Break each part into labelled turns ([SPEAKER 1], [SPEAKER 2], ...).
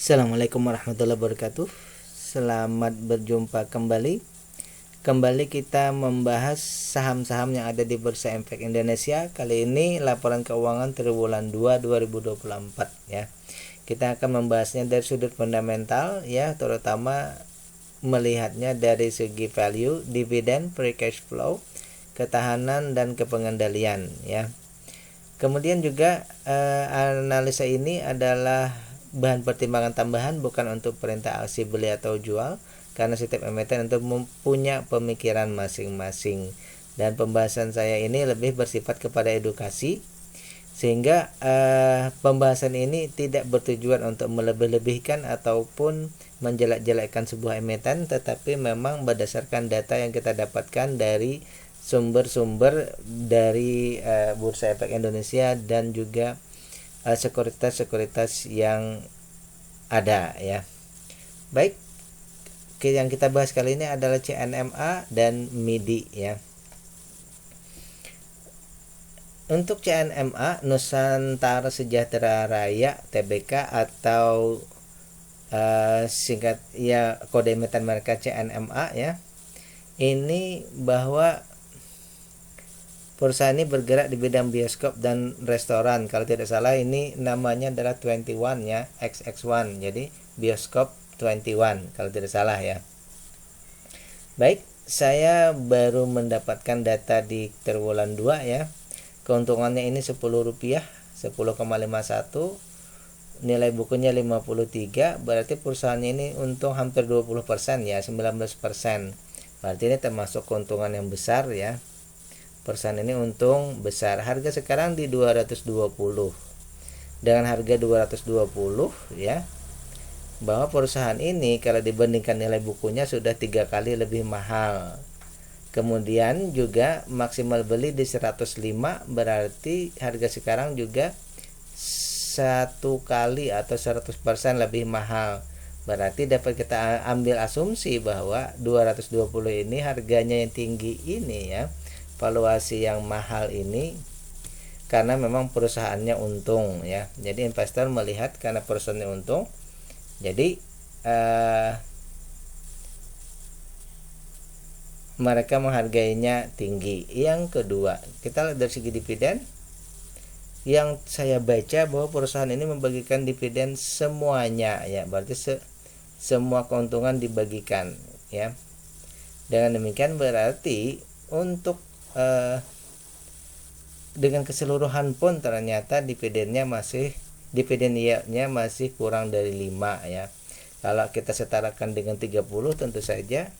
[SPEAKER 1] Assalamualaikum warahmatullahi wabarakatuh. Selamat berjumpa kembali. Kembali kita membahas saham-saham yang ada di Bursa Efek Indonesia. Kali ini laporan keuangan triwulan 2 2024 ya. Kita akan membahasnya dari sudut fundamental ya, terutama melihatnya dari segi value, dividen, free cash flow, ketahanan dan kepengendalian ya. Kemudian juga analisa ini adalah bahan pertimbangan tambahan, bukan untuk perintah aksi beli atau jual, karena setiap emiten untuk mempunyai pemikiran masing-masing. Dan pembahasan saya ini lebih bersifat kepada edukasi, sehingga pembahasan ini tidak bertujuan untuk melebih-lebihkan ataupun menjelek-jelekkan sebuah emiten, tetapi memang berdasarkan data yang kita dapatkan dari sumber-sumber dari Bursa Efek Indonesia dan juga sekuritas-sekuritas yang ada ya. Baik, yang kita bahas kali ini adalah CNMA dan MIDI ya. Untuk CNMA, Nusantara Sejahtera Raya Tbk, atau singkat ya, kode emiten mereka CNMA ya. Ini bahwa perusahaan ini bergerak di bidang bioskop dan restoran. Kalau tidak salah ini namanya adalah 21 ya, XX1. Jadi bioskop 21 kalau tidak salah ya. Baik, saya baru mendapatkan data di triwulan 2 ya. Keuntungannya ini Rp10, 10,51. Nilai bukunya 53, berarti perusahaannya ini untung hampir 20% ya, 19%. Berarti ini termasuk keuntungan yang besar ya. Perusahaan ini untung besar. Harga sekarang di 220. Dengan harga 220 ya, bahwa perusahaan ini kalau dibandingkan nilai bukunya sudah 3 kali lebih mahal. Kemudian juga maksimal beli di 105, berarti harga sekarang juga 1 kali atau 100% lebih mahal. Berarti dapat kita ambil asumsi bahwa 220 ini harganya yang tinggi ini ya, valuasi yang mahal ini, karena memang perusahaannya untung ya. Jadi investor melihat karena perusahaannya untung, jadi mereka menghargainya tinggi. Yang kedua, kita lihat dari segi dividen. Yang saya baca bahwa perusahaan ini membagikan dividen semuanya ya, berarti semua keuntungan dibagikan ya. Dengan demikian berarti untuk dengan keseluruhan pun ternyata dividen yieldnya masih kurang dari 5 ya. Kalau kita setarakan dengan 30, tentu saja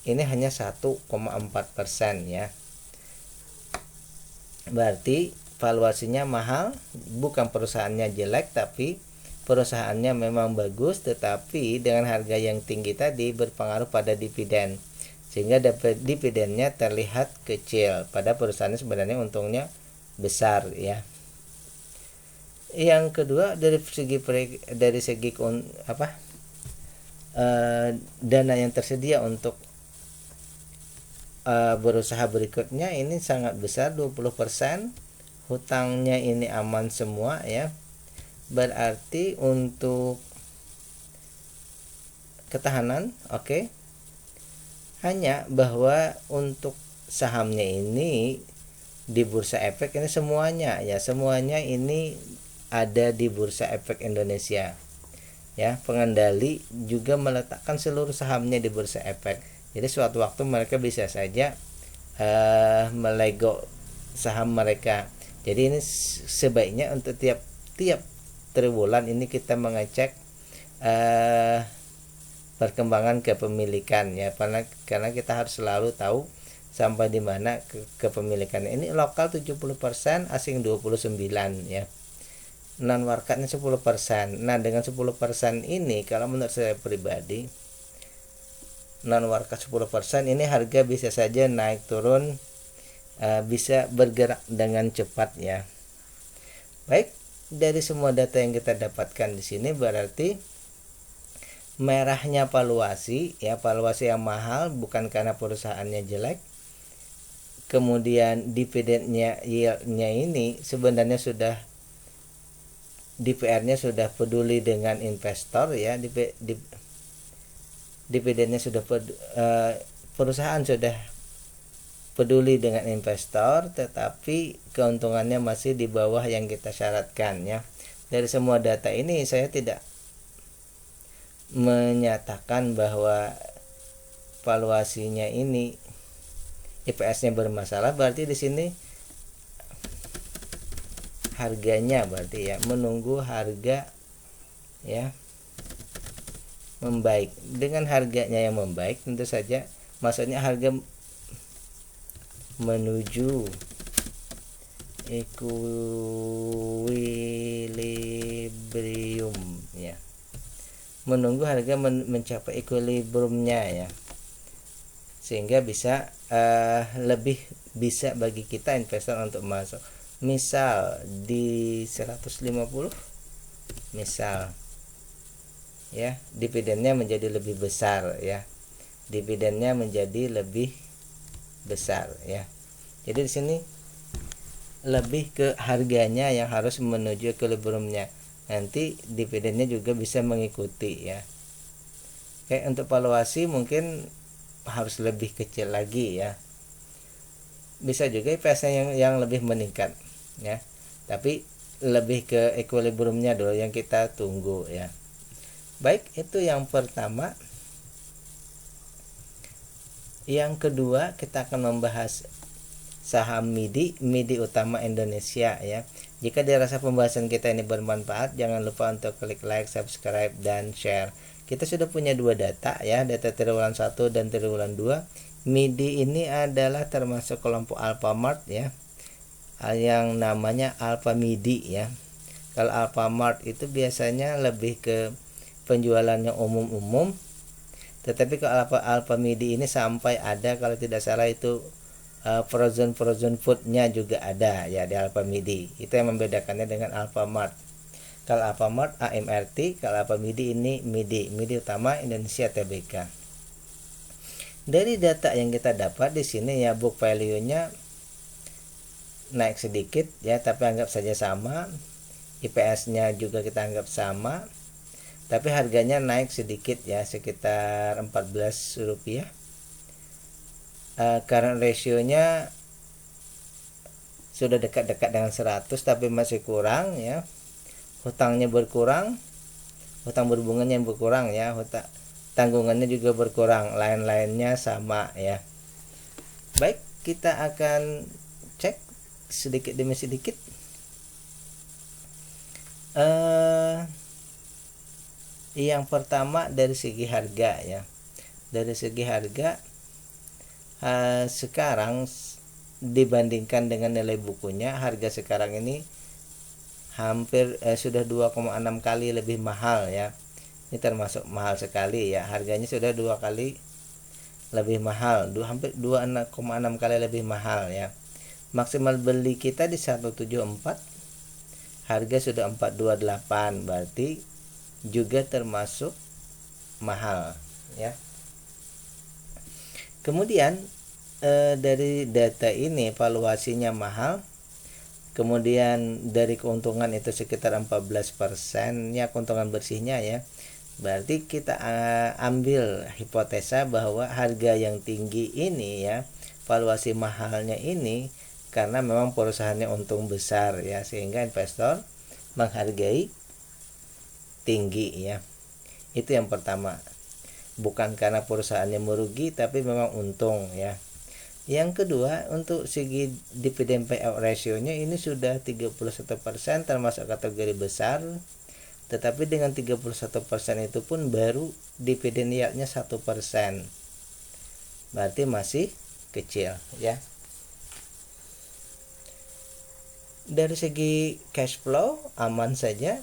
[SPEAKER 1] ini hanya 1,4% ya. Berarti valuasinya mahal, bukan perusahaannya jelek, tapi perusahaannya memang bagus, tetapi dengan harga yang tinggi tadi berpengaruh pada dividen, sehingga dividennya terlihat kecil, pada perusahaannya sebenarnya untungnya besar ya. Yang kedua, dari segi dana yang tersedia untuk berusaha berikutnya ini sangat besar, 20%. Hutangnya ini aman semua ya. Berarti untuk ketahanan oke. Hanya bahwa untuk sahamnya ini di Bursa Efek ini semuanya ini ada di Bursa Efek Indonesia ya. Pengendali juga meletakkan seluruh sahamnya di Bursa Efek. Jadi suatu waktu mereka bisa saja melego saham mereka. Jadi ini sebaiknya untuk tiap triwulan ini kita mengecek perkembangan kepemilikan ya, karena kita harus selalu tahu sampai di mana kepemilikan. Ini lokal 70%, asing 29 ya. Non marketnya 10%. Nah, dengan 10% ini kalau menurut saya pribadi, non market 10% ini harga bisa saja naik turun, bisa bergerak dengan cepat ya. Baik, dari semua data yang kita dapatkan di sini berarti merahnya valuasi ya, valuasi yang mahal bukan karena perusahaannya jelek. Kemudian dividennya, yieldnya ini sebenarnya sudah DPR-nya sudah peduli dengan investor ya, dividennya sudah perusahaan sudah peduli dengan investor, tetapi keuntungannya masih di bawah yang kita syaratkan ya. Dari semua data ini saya tidak menyatakan bahwa valuasinya ini IPS-nya bermasalah, berarti di sini harganya berarti ya menunggu harga ya membaik. Dengan harganya yang membaik tentu saja maksudnya harga menuju equilibrium ya, menunggu harga mencapai equilibriumnya ya, sehingga bisa lebih bisa bagi kita investor untuk masuk. Misal di 150 misal ya, dividennya menjadi lebih besar ya, dividennya menjadi lebih besar ya. Jadi di sini lebih ke harganya yang harus menuju equilibriumnya, nanti dividennya juga bisa mengikuti ya. Oke, untuk valuasi mungkin harus lebih kecil lagi ya, bisa juga IPS-nya yang lebih meningkat ya, tapi lebih ke equilibriumnya dulu yang kita tunggu ya. Baik, itu yang pertama. Yang kedua kita akan membahas saham MIDI utama Indonesia ya. Jika dirasa pembahasan kita ini bermanfaat, jangan lupa untuk klik like, subscribe, dan share. Kita sudah punya dua data ya, data triwulan 1 dan triwulan 2. MIDI ini adalah termasuk kelompok Alfamart ya, yang namanya Alfa MIDI ya. Kalau Alfamart itu biasanya lebih ke penjualannya umum-umum, tetapi kalau Alfa MIDI ini sampai ada kalau tidak salah itu frozen foodnya juga ada ya di Alfa MIDI. Itu yang membedakannya dengan Alfamart. Kalau Alfamart AMRT, kalau Alfa MIDI ini MIDI utama Indonesia Tbk. Dari data yang kita dapat di sini ya, book value-nya naik sedikit ya, tapi anggap saja sama. IPS-nya juga kita anggap sama, tapi harganya naik sedikit ya, sekitar Rp14. Current ratio-nya sudah dekat-dekat dengan 100, tapi masih kurang ya. Hutangnya berkurang, hutang berhubungannya berkurang ya, tanggungannya juga berkurang, lain-lainnya sama ya. Baik, kita akan cek sedikit demi sedikit. Yang pertama dari segi harga ya. Dari segi harga sekarang dibandingkan dengan nilai bukunya, harga sekarang ini hampir sudah 2,6 kali lebih mahal ya. Ini termasuk mahal sekali ya. Harganya sudah 2 kali lebih mahal, hampir 2,6 kali lebih mahal ya. Maksimal beli kita di 174, harga sudah 428, berarti juga termasuk mahal ya. Kemudian dari data ini valuasinya mahal, kemudian dari keuntungan itu sekitar 14% ya, keuntungan bersihnya ya. Berarti kita ambil hipotesa bahwa harga yang tinggi ini ya, valuasi mahalnya ini karena memang perusahaannya untung besar ya, sehingga investor menghargai tinggi ya. Itu yang pertama, bukan karena perusahaannya merugi, tapi memang untung ya. Yang kedua, untuk segi dividen payout ratio-nya ini sudah 31%, termasuk kategori besar. Tetapi dengan 31% itu pun baru dividen yield-nya 1%, berarti masih kecil ya. Dari segi cash flow aman saja,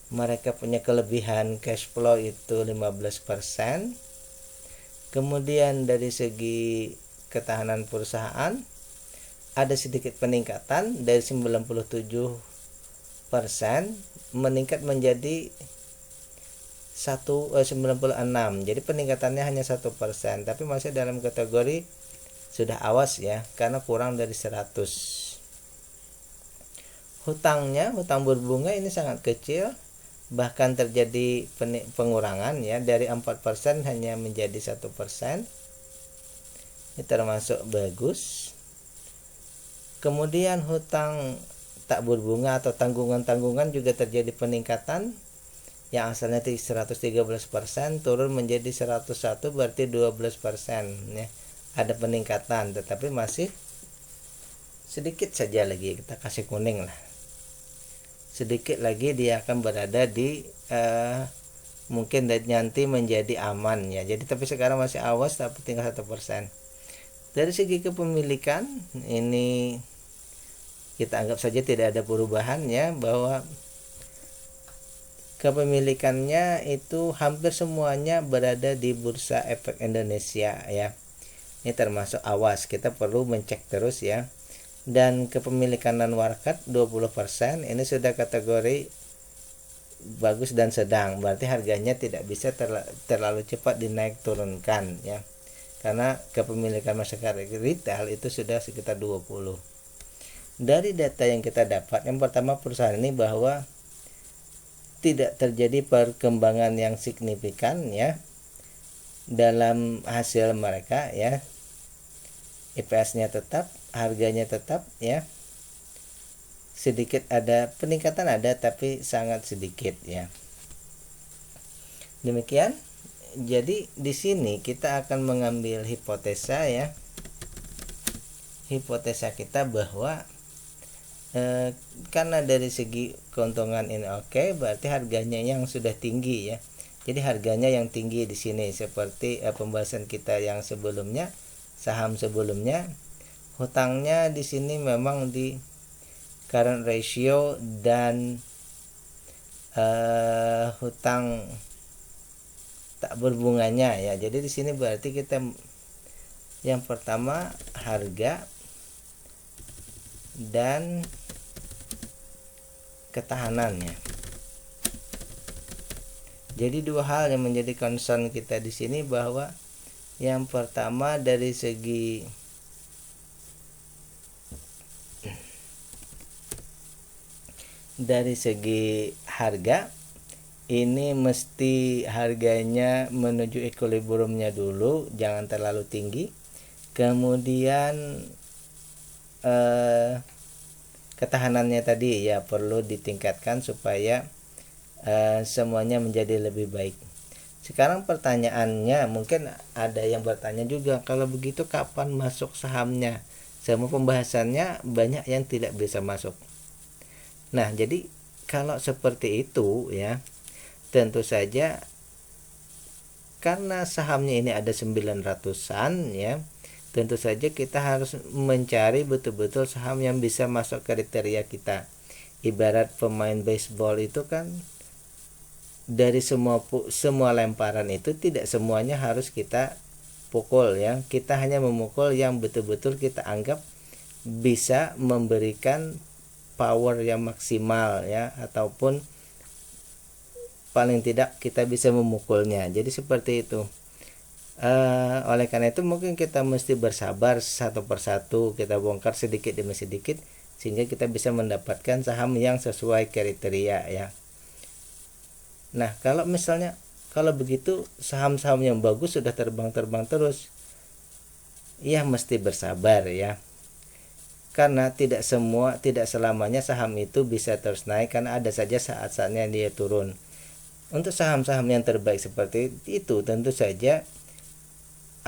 [SPEAKER 1] mereka punya kelebihan cash flow itu 15%. Kemudian dari segi ketahanan perusahaan ada sedikit peningkatan dari 97% meningkat menjadi 96. Jadi peningkatannya hanya 1%, tapi masih dalam kategori sudah awas ya, karena kurang dari 100. hutang berbunga ini sangat kecil, bahkan terjadi pengurangan ya, dari 4% hanya menjadi 1%. Ini termasuk bagus. Kemudian hutang tak berbunga atau tanggungan-tanggungan juga terjadi peningkatan, yang asalnya 113% turun menjadi 101, berarti 12% ya. Ada peningkatan, tetapi masih sedikit saja lagi, kita kasih kuning lah. Sedikit lagi dia akan berada di mungkin nanti menjadi aman ya. Jadi tapi sekarang masih awas, tapi tinggal 1%. Dari segi kepemilikan ini kita anggap saja tidak ada perubahan ya, bahwa kepemilikannya itu hampir semuanya berada di Bursa Efek Indonesia ya. Ini termasuk awas, kita perlu mencek terus ya. Dan kepemilikan non-warkat 20%, ini sudah kategori bagus dan sedang, berarti harganya tidak bisa terlalu cepat dinaik turunkan ya. Karena kepemilikan masyarakat retail itu sudah sekitar 20. Dari data yang kita dapat, yang pertama perusahaan ini bahwa tidak terjadi perkembangan yang signifikan ya dalam hasil mereka ya. IPS-nya tetap, harganya tetap ya. Sedikit ada peningkatan, ada tapi sangat sedikit ya. Demikian. Jadi di sini kita akan mengambil hipotesa ya. Hipotesa kita bahwa karena dari segi keuntungan ini oke, berarti harganya yang sudah tinggi ya. Jadi harganya yang tinggi di sini seperti pembahasan kita yang sebelumnya, saham sebelumnya, hutangnya di sini memang di current ratio dan hutang tak berbunganya ya. Jadi di sini berarti kita yang pertama harga dan ketahanannya. Jadi dua hal yang menjadi concern kita di sini, bahwa yang pertama dari segi harga, ini mesti harganya menuju equilibriumnya dulu, jangan terlalu tinggi. Kemudian ketahanannya tadi ya perlu ditingkatkan supaya semuanya menjadi lebih baik. Sekarang pertanyaannya, mungkin ada yang bertanya juga, kalau begitu kapan masuk sahamnya? Semua pembahasannya banyak yang tidak bisa masuk. Nah, jadi kalau seperti itu ya, tentu saja karena sahamnya ini ada 900-an ya, tentu saja kita harus mencari betul-betul saham yang bisa masuk kriteria kita. Ibarat pemain baseball itu kan, dari semua lemparan itu tidak semuanya harus kita pukul ya. Kita hanya memukul yang betul-betul kita anggap bisa memberikan power yang maksimal ya, ataupun paling tidak kita bisa memukulnya. Jadi seperti itu. Oleh karena itu mungkin kita mesti bersabar, satu persatu kita bongkar sedikit demi sedikit, sehingga kita bisa mendapatkan saham yang sesuai kriteria ya. Nah, kalau misalnya kalau begitu saham-saham yang bagus sudah terbang-terbang terus, ya mesti bersabar ya. Karena tidak selamanya saham itu bisa terus naik, karena ada saja saat-saatnya dia turun. Untuk saham-saham yang terbaik seperti itu tentu saja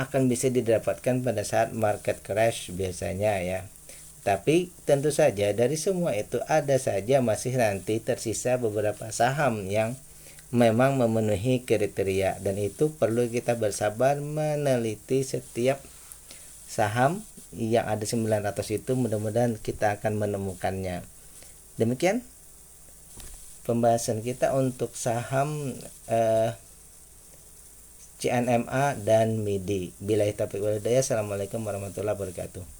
[SPEAKER 1] akan bisa didapatkan pada saat market crash biasanya ya. Tapi tentu saja dari semua itu ada saja masih nanti tersisa beberapa saham yang memang memenuhi kriteria, dan itu perlu kita bersabar meneliti setiap saham yang ada 900 itu. Mudah-mudahan kita akan menemukannya. Demikian pembahasan kita untuk saham CNMA dan MIDI. Billahi taufiq wal hidayah. Assalamualaikum warahmatullahi wabarakatuh.